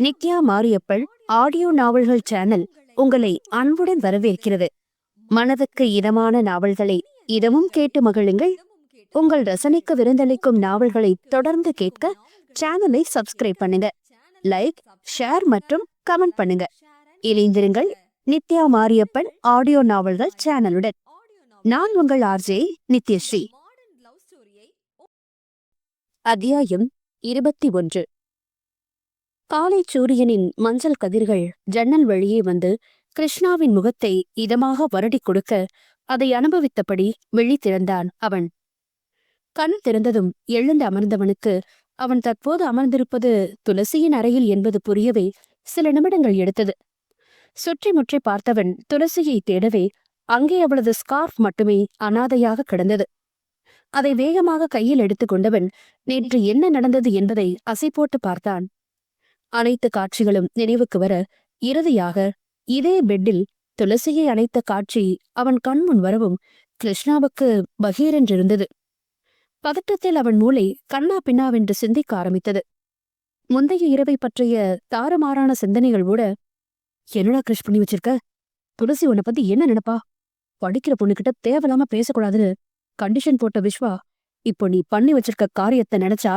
Nithya மாரியப்பள் audio நாவல்கள் channel உங்களை அன்புடன் வரவேற்கிறது. மனதுக்கு இதமான நாவல்களை இதமும் கேட்டு மகிழுங்கள். உங்கள் ரசனைக்கு விருந்தளிக்கும் நாவல்களை தொடர்ந்து கேட்க சேனலை சப்ஸ்கிரைப் பண்ணுங்க, லைக், ஷேர் மற்றும் கமெண்ட் பண்ணுங்க. இணைந்திருங்கள் நித்யா மாரியப்பள் ஆடியோ நாவல்கள் சேனலுடன். நான் உங்கள் ஆர்ஜே நித்யஸ்ரீ. அத்தியாயம் 21. காலை சூரியனின் மஞ்சள் கதிர்கள் ஜன்னல் வழியே வந்து கிருஷ்ணாவின் முகத்தை இதமாக வருடி கொடுக்க அதை அனுபவித்தபடி விழி திறந்தான் அவன். கண் திறந்ததும் எழுந்து அமர்ந்தவனுக்கு அவன் தற்போது அமர்ந்திருப்பது துளசியின் அறையில் என்பது புரியவே சில நிமிடங்கள் எடுத்தது. சுற்றி முற்றி பார்த்தவன் துளசியை தேடவே அங்கே அவளது ஸ்கார்ஃப் மட்டுமே அனாதையாக கிடந்தது. அதை வேகமாக கையில் எடுத்துக்கொண்டவன் நேற்று என்ன நடந்தது என்பதை அசை போட்டு பார்த்தான். அனைத்து காட்சிகளும் நினைவுக்கு வர இறுதியாக இதே பெட்டில் துளசியை அணைத்த காட்சி அவன் கண்முன் வரவும் கிருஷ்ணாவுக்கு பகீரென்றிருந்தது. பதட்டத்தில் அவன் மூளை கண்ணா பின்னாவென்று சிந்திக்க ஆரம்பித்தது. முந்தைய இரவை பற்றிய தாறுமாறான சிந்தனைகள் கூட, என்னடா கிருஷ் பண்ணி வச்சிருக்க? துளசி உன்னை பத்தி என்ன நினைப்பா? படிக்கிற பொண்ணுகிட்ட தேவையில்லாம பேசக்கூடாதுன்னு கண்டிஷன் போட்ட விஸ்வா இப்போ நீ பண்ணி வச்சிருக்க காரியத்தை நினைச்சா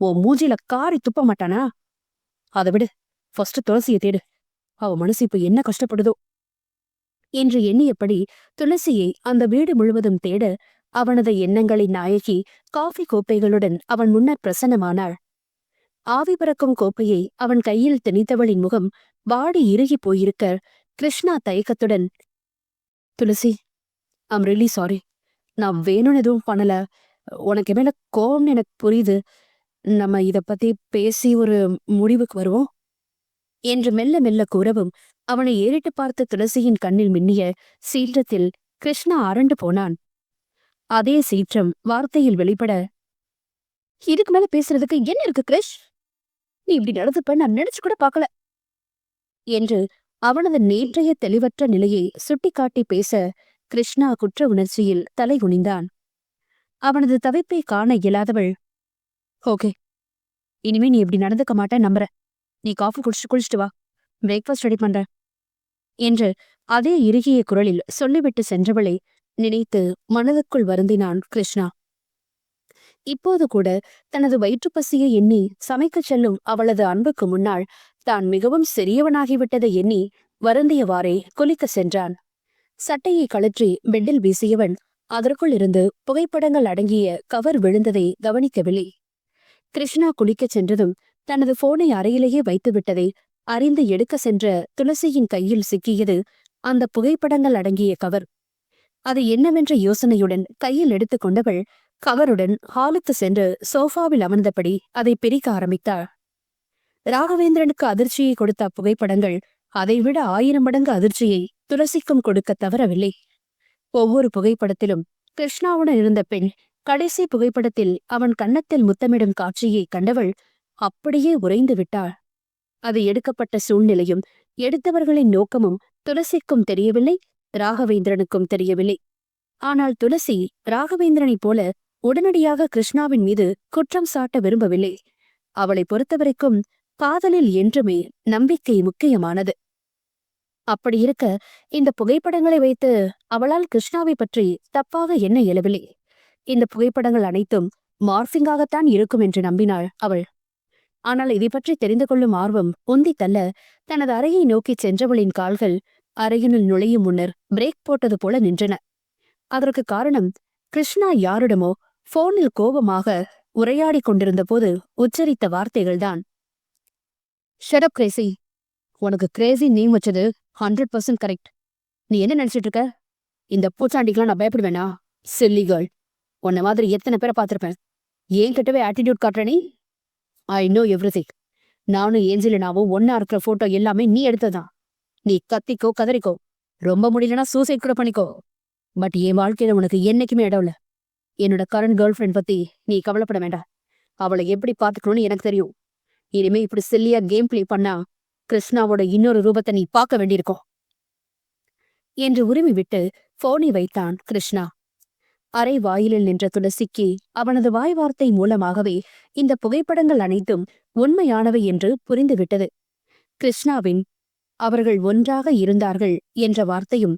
உன் மூஞ்சில காரி துப்ப மாட்டானா? அதை விடு, ஃபர்ஸ்ட் துளசியை தேடு. அவ மனசு இப்ப என்ன கஷ்டப்படுதோ என்று எண்ணியபடி துளசியை அந்த வீடு முழுவதும் தேட அவனது எண்ணங்களின் நாயகி காஃபி கோப்பைகளுடன் அவன் முன்னர் பிரசன்னமானாள். ஆவி பறக்கும் கோப்பையை அவன் கையில் திணித்தவளின் முகம் வாடி இறுகி போயிருக்க கிருஷ்ணா தயக்கத்துடன், துளசி, ஐம் ரியலி சாரி. நான் வேணும்னு எதுவும் பண்ணல. உனக்கு மேல கோவம்னு எனக்கு புரியுது. நம்ம இத பத்தி பேசி ஒரு முடிவுக்கு வருவோம் என்று மெல்ல மெல்ல கூறவும் அவனை ஏறிட்டு பார்த்த துளசியின் கண்ணில் மின்னிய சீற்றத்தில் கிருஷ்ணா அரண்டு போனான். அதே சீற்றம் வார்த்தையில் வெளிப்பட, இதுக்கு மேல பேசுறதுக்கு என்ன இருக்கு கிருஷ்? நீ இப்படி நடந்துப்ப நான் நினைச்சு கூட பார்க்கல என்று அவனது நேற்றைய தெளிவற்ற நிலையை சுட்டிக்காட்டி பேச கிருஷ்ணா குற்ற உணர்ச்சியில் தலை குனிந்தான். அவனது தவிப்பை காண இயலாதவள், ஓகே, இனிமே நீ இப்படி நடந்துக்க மாட்ட நம்புற. நீ காஃபி குடிச்சிட்டு வா, பிரேக்ஃபாஸ்ட் ரெடி பண்ற என்று அதே இறுகிய குரலில் சொல்லிவிட்டு சென்றவளை நினைத்து மனதுக்குள் வருந்தினான் கிருஷ்ணா. இப்போது கூட தனது வயிற்றுப்பசியை எண்ணி சமைக்கச் செல்லும் அவளது அன்புக்கு முன்னால் தான் மிகவும் சிறியவனாகிவிட்டதை எண்ணி வருந்தியவாறே குளிக்க சென்றான். சட்டையை கழற்றி பெட்டில் வீசியவன் அதற்குள் இருந்து புகைப்படங்கள் அடங்கிய கவர் விழுந்ததை கவனிக்கவில்லை. கிருஷ்ணா குளிக்கச் சென்றதும் தனது போனை அறையிலேயே வைத்துவிட்டதை அறிந்து எடுக்க சென்ற துளசியின் கையில் சிக்கியது அந்த புகைப்படங்கள் அடங்கிய கவர். அது என்னவென்ற யோசனையுடன் கையில் எடுத்துக்கொண்டவள் கவருடன் ஹாலுக்கு சென்று சோஃபாவில் அமர்ந்தபடி அதை பிரிக்க ஆரம்பித்தாள். ராகவேந்திரனுக்கு அதிர்ச்சியை கொடுத்த புகைப்படங்கள் அதைவிட 1000 மடங்கு அதிர்ச்சியை துளசிக்கும் கொடுக்க தவறவில்லை. ஒவ்வொரு புகைப்படத்திலும் கிருஷ்ணாவுடன் இருந்த பெண் கடைசி புகைப்படத்தில் அவன் கன்னத்தில் முத்தமிடும் காட்சியை கண்டவள் அப்படியே உறைந்து விட்டாள். அது எடுக்கப்பட்ட சூழ்நிலையும் எடுத்தவர்களின் நோக்கமும் துளசிக்கும் தெரியவில்லை, ராகவேந்திரனுக்கும் தெரியவில்லை. ஆனால் துளசி ராகவேந்திரனைப் போல உடனடியாக கிருஷ்ணாவின் மீது குற்றம் சாட்ட விரும்பவில்லை. அவளை பொறுத்தவரைக்கும் காதலில் என்றுமே நம்பிக்கை முக்கியமானது. அப்படி இருக்க இந்த புகைப்படங்களை வைத்து அவளால் கிருஷ்ணாவை பற்றி தப்பாக எண்ண இயலவில்லை. இந்த புகைப்படங்கள் அனைத்தும் மார்பிங்காகத்தான் இருக்கும் என்று நம்பினாள் அவள். ஆனால் இதை பற்றி தெரிந்து கொள்ளும் ஆர்வம் உந்தி தள்ள தனது அறையை நோக்கி சென்றவளின் கால்கள் அறையினுள் நுழையும் முன்னர் பிரேக் போட்டது போல நின்றன. அதற்கு காரணம் கிருஷ்ணா யாரிடமோ போனில் கோபமாக உரையாடி கொண்டிருந்த போது உச்சரித்த வார்த்தைகள்தான். Shut up crazy. உனக்கு கிரேசி நேம் வச்சது 100% கரெக்ட். நீ என்ன நினைச்சிட்டு இருக்க? இந்த பூச்சாண்டிக்கெல்லாம் நான் பயப்படுவேனா? Chilli girl. உன்ன மாதிரி எத்தனை பேரை பார்த்திருப்பேன். ஏன் கிட்டவே ஆட்டிடியூட் காட்டுற நீ? I know everything. நானும் ஏஞ்சலினாவும் ஒன்னா இருக்கிற போட்டோ எல்லாமே நீ எடுத்ததான். நீ கத்திக்கோ கதறிக்கோ, ரொம்ப முடியலன்னா சூசைட் கூட பண்ணிக்கோ. பட் என் வாழ்க்கையில உனக்கு என்னைக்குமே இடம் இல்ல. என்னோட கரண்ட் கேர்ள் ஃப்ரெண்ட் பத்தி நீ கவலைப்பட வேண்டாம். அவளை எப்படி பார்த்துக்கணும்னு எனக்கு தெரியும். இனிமே இப்படி சில்லியா கேம் பிளே பண்ணா கிருஷ்ணாவோட இன்னொரு ரூபத்தை நீ பார்க்க வேண்டியிருக்கும் என்று உரிமை விட்டு போனை வைத்தான் கிருஷ்ணா. அரை வாயிலில் நின்ற துளசிக்கு அவனது வாய் வார்த்தை மூலமாகவே இந்த புகைப்படங்கள் அனைத்தும் உண்மையானவை என்று புரிந்துவிட்டது. கிருஷ்ணாவின் அவர்கள் ஒன்றாக இருந்தார்கள் என்ற வார்த்தையும்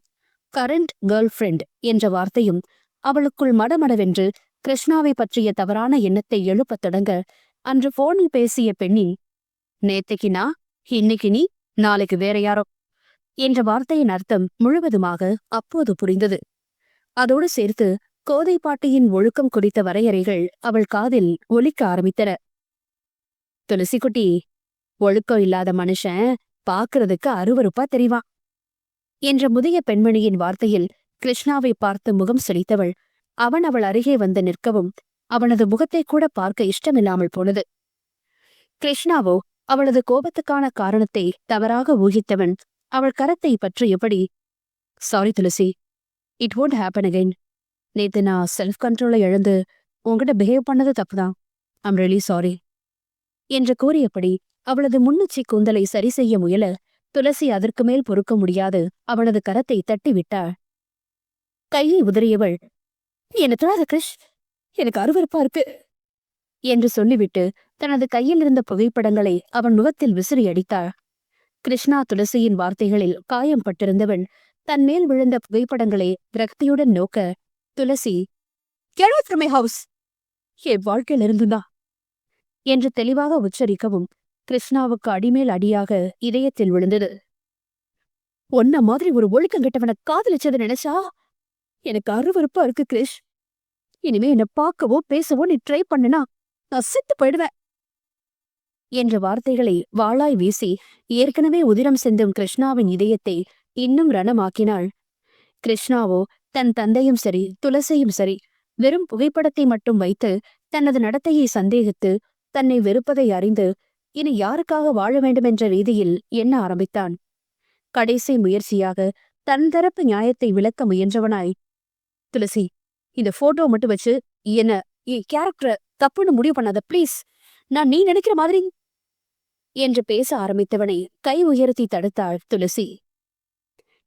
கரண்ட் கேர்ள் ஃப்ரெண்ட் என்ற வார்த்தையும் அவளுக்குள் மடமடவென்று கிருஷ்ணாவை பற்றிய தவறான எண்ணத்தை எழுப்பத் தொடங்க அன்று போனில் பேசிய பெண்ணின் நேத்தைக்கு நான், இன்னைக்கு நீ, நாளைக்கு வேற யாரோ என்ற வார்த்தையின் அர்த்தம் முழுவதுமாக அப்போது புரிந்தது. அதோடு சேர்த்து கோதை பாட்டியின் ஒழுக்கம் குறித்த வரையறைகள் அவள் காதில் ஒலிக்க ஆரம்பித்தன. துளசிக்குட்டி, ஒழுக்கம் இல்லாத மனுஷன் பாக்குறதுக்கு அருவருப்பா தெரிவான் என்ற முதிய பெண்மணியின் வார்த்தையில் கிருஷ்ணாவை பார்த்து முகம் செழித்தவள் அவன் அவள் அருகே வந்து நிற்கவும் அவனது முகத்தை கூட பார்க்க இஷ்டமில்லாமல் போனது. கிருஷ்ணாவோ அவளது கோபத்துக்கான காரணத்தை தவறாக ஊகித்தவன் அவள் கரத்தை பற்றியபடி, sorry Tulsi, it won't happen again. நேத்து நான் செல்ஃப் கண்ட்ரோலை இழந்து உன்கிட்ட பிஹேவ் பண்ணது தப்புதான். ஐம் ரியலி சாரி என்று கூறியபடி அவளது முன்னுச்சி கூந்தலை சரி செய்ய முயல துளசி அதற்கு மேல் பொறுக்க முடியாது அவனது கரத்தை தட்டிவிட்டாள். கையை உதறியவள், என்ன தொடாத கிருஷ், எனக்கு அருவருப்பா இருக்கு என்று சொல்லிவிட்டு தனது கையில் இருந்த புகைப்படங்களை அவன் முகத்தில் விசிறி அடித்தாள். கிருஷ்ணா துளசியின் வார்த்தைகளில் காயம் பட்டிருந்தவன் தன் மேல் விழுந்த புகைப்படங்களை விரக்தியுடன் நோக்க, Tulsi, get out from my house, என் வாழ்க்கையில் இருந்துதா என்று தெளிவாக உச்சரிக்கவும் கிருஷ்ணாவுக்கு அடிமேல் அடியாக இதயத்தில் விழுந்தது. ஒன்ன மாதிரி ஒரு ஒழுக்கம் கெட்டவனை காதலிச்சதை நினைச்சா எனக்கு அருவருப்பா இருக்கு கிருஷ். இனிமே என்ன பார்க்கவோ பேசவோ நீ ட்ரை பண்ணுனா நான் செத்து போயிடுவேன் என்ற வார்த்தைகளை வாளாய் வீசி ஏற்கனவே உதிரம் சிந்தும் கிருஷ்ணாவின் இதயத்தை இன்னும் ரணமாக்கினாள். கிருஷ்ணாவோ தன் தந்தையும் சரி துளசியும் சரி வெறும் புகைப்படத்தை மட்டும் வைத்து தனது நடத்தையை சந்தேகித்து தன்னை வெறுப்பதை அறிந்து இனி யாருக்காக வாழ வேண்டுமென்ற ரீதியில் எண்ண ஆரம்பித்தான். கடைசி முயற்சியாக தன் தரப்பு நியாயத்தை விளக்க முயன்றவனாய், துளசி, இந்த போட்டோ மட்டும் வச்சு என்ன என் கேரக்டரை தப்புன்னு முடிவு பண்ணாத ப்ளீஸ், நான் நீ நினைக்கிற மாதிரி என்று பேச ஆரம்பித்தவனை கை உயர்த்தி தடுத்தாள் துளசி.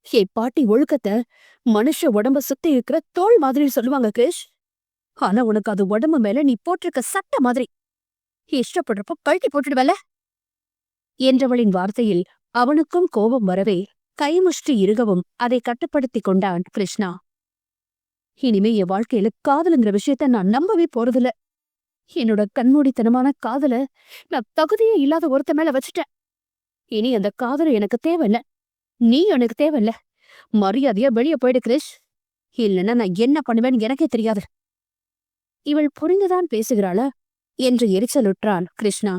என் பாட்டி ஒழுக்கத்தை மனுஷ உடம்ப சுத்தி இருக்கிற தோல் மாதிரி சொல்லுவாங்க கிருஷ். ஆனா உனக்கு அது உடம்பு மேல நீ போட்டிருக்க சட்ட மாதிரி. இஷ்டப்படுறப்ப கழட்டி போட்டுடுவல என்றவளின் வார்த்தையில் அவனுக்கும் கோபம் வரவே கைமுஷ்டி இறுகவும் அதை கட்டுப்படுத்தி கொண்டான் கிருஷ்ணா. இனிமே என் வாழ்க்கையில காதலுங்கிற விஷயத்த நான் நம்பவே போறதில்ல. என்னோட கண்மூடித்தனமான காதல நான் தகுதியே இல்லாத ஒருத்த மேல வச்சுட்டேன். இனி அந்த காதல் எனக்கு தேவையில்ல, நீ எனக்கு தேவையில்ல. மரியாதையா வெளியே போயிடு கிருஷ், இல்லைன்னா நான் என்ன பண்ணுவேன்னு எனக்கே தெரியாது. இவள் புரிந்துதான் பேசுகிறாளா என்று எரிச்சலுற்றான் கிருஷ்ணா.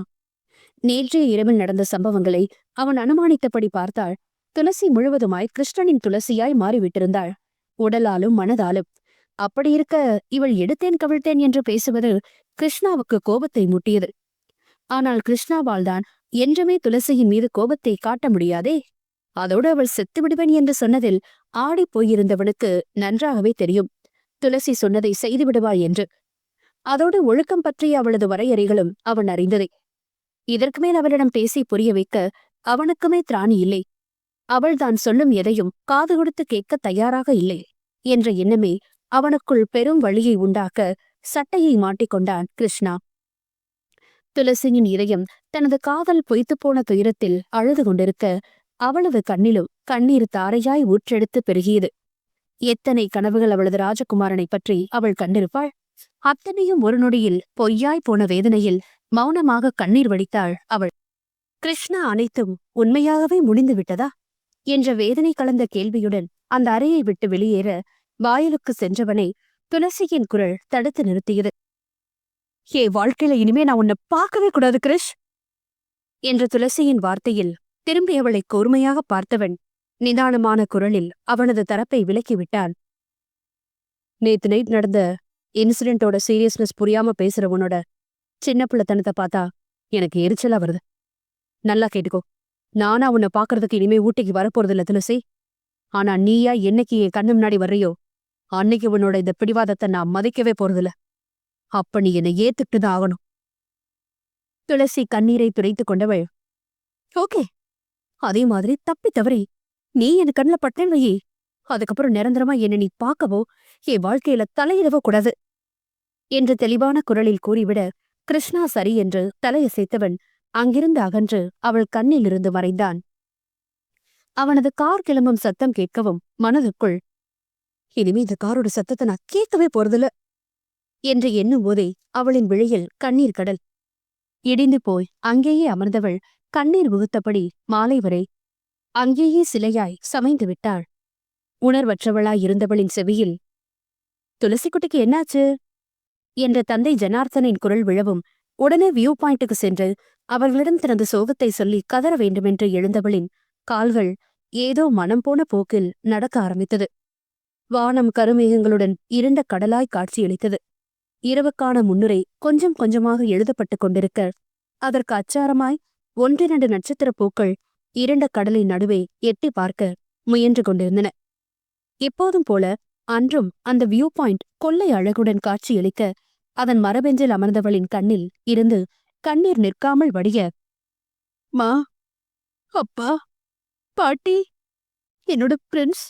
நேற்றைய இரவில் நடந்த சம்பவங்களை அவன் அனுமானித்தபடி பார்த்தாள். துளசி முழுவதுமாய் கிருஷ்ணனின் துளசியாய் மாறிவிட்டிருந்தாள், உடலாலும் மனதாலும். அப்படியிருக்க இவள் எடுத்தேன் கவிழ்த்தேன் என்று பேசுவது கிருஷ்ணாவுக்கு கோபத்தை மூட்டியது. ஆனால் கிருஷ்ணாவால் தான் என்றுமே துளசியின் மீது கோபத்தை காட்ட முடியாதே. அதோடு அவள் செத்து விடுவேன் என்று சொன்னதில் ஆடிப் போயிருந்தவனுக்கு நன்றாகவே தெரியும் துளசி சொன்னதை செய்துவிடுவாய் என்று. அதோடு ஒழுக்கம் பற்றிய அவளது வரையறைகளும் அவன் அறிந்ததே. இதற்கு மேல் அவளிடம் பேசி புரிய வைக்க அவனுக்குமே திராணி இல்லை. அவள் தான் சொல்லும் எதையும் காது கொடுத்து கேட்க தயாராக இல்லை என்ற எண்ணமே அவனுக்குள் பெரும் வழியை உண்டாக்க சட்டையை மாட்டிக்கொண்டான் கிருஷ்ணா. துளசியின் இதயம் தனது காதல் பொய்த்துப்போன துயரத்தில் அழுது கொண்டிருக்க அவளது கண்ணிலும் கண்ணீர் தாரையாய் ஊற்றெடுத்து பெருகியது. எத்தனை கனவுகள் அவளது ராஜகுமாரனை பற்றி அவள் கண்டிருப்பாள். அத்தனையும் ஒரு நொடியில் பொய்யாய் போன வேதனையில் மௌனமாக கண்ணீர் வடித்தாள் அவள். கிருஷ்ணா அனைத்தும் உண்மையாகவே முடிந்து விட்டதா என்ற வேதனை கலந்த கேள்வியுடன் அந்த அறையை விட்டு வெளியேற வாயிலுக்கு சென்றவனை துளசியின் குரல் தடுத்து நிறுத்தியது. ஏ வாழ்க்கையில இனிமே நான் உன்னை பார்க்கவே கூடாது கிருஷ் என்ற துளசியின் வார்த்தையில் திரும்பி அவளை கூர்மையாக பார்த்தவன் நிதானமான குரலில் அவனது தரப்பை விலக்கிவிட்டான். நேத்து நைட் நடந்த இன்சிடென்ட்டோட சீரியஸ்னஸ் புரியாம பேசுறவனோட சின்ன பிள்ளைத்தனத்தை பார்த்தா எனக்கு எரிச்சலா வருது. நல்லா கேட்டுக்கோ, நானா உன்னை பாக்குறதுக்கு இனிமே ஊட்டிக்கு வரப்போறதில்ல துளசி. ஆனா நீயா என்னைக்கு என் கண்ணு முன்னாடி வர்றியோ அன்னைக்கு உன்னோட இந்த பிடிவாதத்தை நான் மதிக்கவே போறதில்ல. அப்ப நீ என்னை ஏத்துக்கிட்டுதான் ஆகணும். துளசி கண்ணீரை துடைத்து கொண்டவள், ஓகே, அதே மாதிரி தப்பி தவறி நீ என் கண்ணில் பட்டேன் வையே, அதுக்கப்புறம் நிரந்தரமா என்ன நீ பார்க்கவோ என் வாழ்க்கையில தலையிடவோ கூடாது என்று தெளிவான குரலில் கூறிவிட கிருஷ்ணா சரி என்று தலையசைத்தவன் அங்கிருந்து அகன்று அவள் கண்ணிலிருந்து மறைந்தான். அவனது கார் கிளம்பும் சத்தம் கேட்கவும் மனதுக்குள், இனிமே இந்த காரோட சத்தத்தை நான் கேட்கவே போறதில்ல என்று எண்ணும் போதே அவளின் விழியில் கண்ணீர் கடல். இடிந்து போய் அங்கேயே அமர்ந்தவள் கண்ணீர் உகுத்தபடி மாலை வரை அங்கேயே சிலையாய் சமைந்து விட்டாள். உணர்வற்றவளாய் இருந்தவளின் செவியில், துளசிக்குட்டிக்கு என்னாச்சு என்ற தந்தை ஜனார்த்தனின் குரல் விழவும் உடனே வியூ பாயிண்ட்டுக்கு சென்று அவர்களிடம் தனது சோகத்தை சொல்லி கதற வேண்டுமென்று எழுந்தவளின் கால்கள் ஏதோ மனம் போன போக்கில் நடக்க ஆரம்பித்தது. வானம் கருமேகங்களுடன் இருண்ட கடலாய் காட்சியளித்தது. இரவுக்கான முன்னுரை கொஞ்சம் கொஞ்சமாக எழுதப்பட்டுக் கொண்டிருக்க, அதற்கு அச்சாரமாய் 1-2 நட்சத்திர பூக்கள் இருண்ட கடலின் நடுவே எட்டி பார்க்க முயன்று கொண்டிருந்தன. எப்போதும் போல அன்றும் அந்த வியூ பாயிண்ட் கொள்ளை அழகுடன் காட்சியளிக்க, அதன் மரபெஞ்சில் அமர்ந்தவளின் கண்ணில் இருந்து கண்ணீர் நிற்காமல் வடிய, மா, அப்பா, பாட்டி, என்னோட பிரின்ஸ்,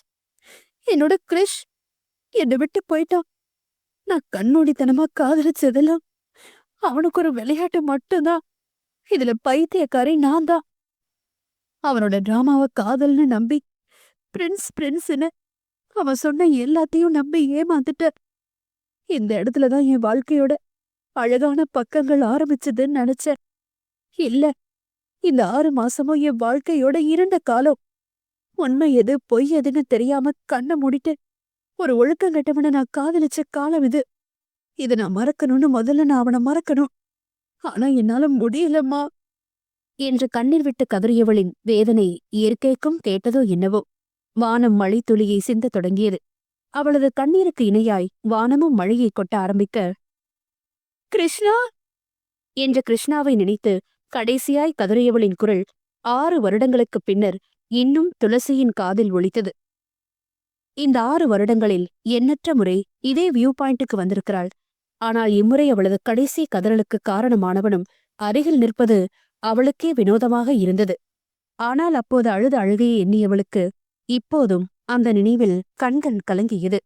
என்னோட கிரிஷ் என்னை விட்டு போயிட்டான். நான் கண்ணோடித்தனமா காதலிச்சதெல்லாம் அவனுக்கு ஒரு விளையாட்டு மட்டும்தான். இதுல பைத்தியக்காரி நான் தான். அவனோட டிராமாவை காதல்னு நம்பி பிரின்ஸ் பிரின்ஸ்னு அவன் சொன்ன எல்லாத்தையும் நம்பி ஏமாந்துட்ட. இந்த இடத்துலதான் என் வாழ்க்கையோட அழகான பக்கங்கள் ஆரம்பிச்சதுன்னு நினைச்சேன். இல்ல, இந்த 6 மாசமும் என் வாழ்க்கையோட இருண்ட காலம். உண்மை எது பொய் எதுன்னு தெரியாம கண்ணை மூடிட்டு ஒரு ஒழுக்கங்கெட்டவனை நான் காதலிச்ச காலம் இது. இதை நான் மறக்கணும்னு முதல்ல நான் அவனை மறக்கணும். ஆனா என்னால முடியலம்மா என்று கண்ணீர் விட்டு கதறியவளின் வேதனை இயற்கைக்கும் கேட்டதோ என்னவோ. வானம் மழை துளியை சிந்தத் தொடங்கியது. அவளது கண்ணீருக்கு இணையாய் வானமும் மழையை கொட்ட ஆரம்பிக்க, கிருஷ்ணா என்ற கிருஷ்ணாவை நினைத்து கடைசியாய் கதறியவளின் குரல் 6 வருடங்களுக்குப் பின்னர் இன்னும் துளசியின் காதில் ஒலித்தது. இந்த 6 வருடங்களில் எண்ணற்ற முறை இதே வியூ பாயிண்ட்டுக்கு வந்திருக்கிறாள். ஆனால் இம்முறை அவளது கடைசி கதறலுக்கு காரணமானவனும் அருகில் நிற்பது அவளுக்கே வினோதமாக இருந்தது. ஆனால் அப்போது அழுத அழுகையை எண்ணியவளுக்கு இப்போதும் அந்த நினைவில் கண்கள் கலங்கியது.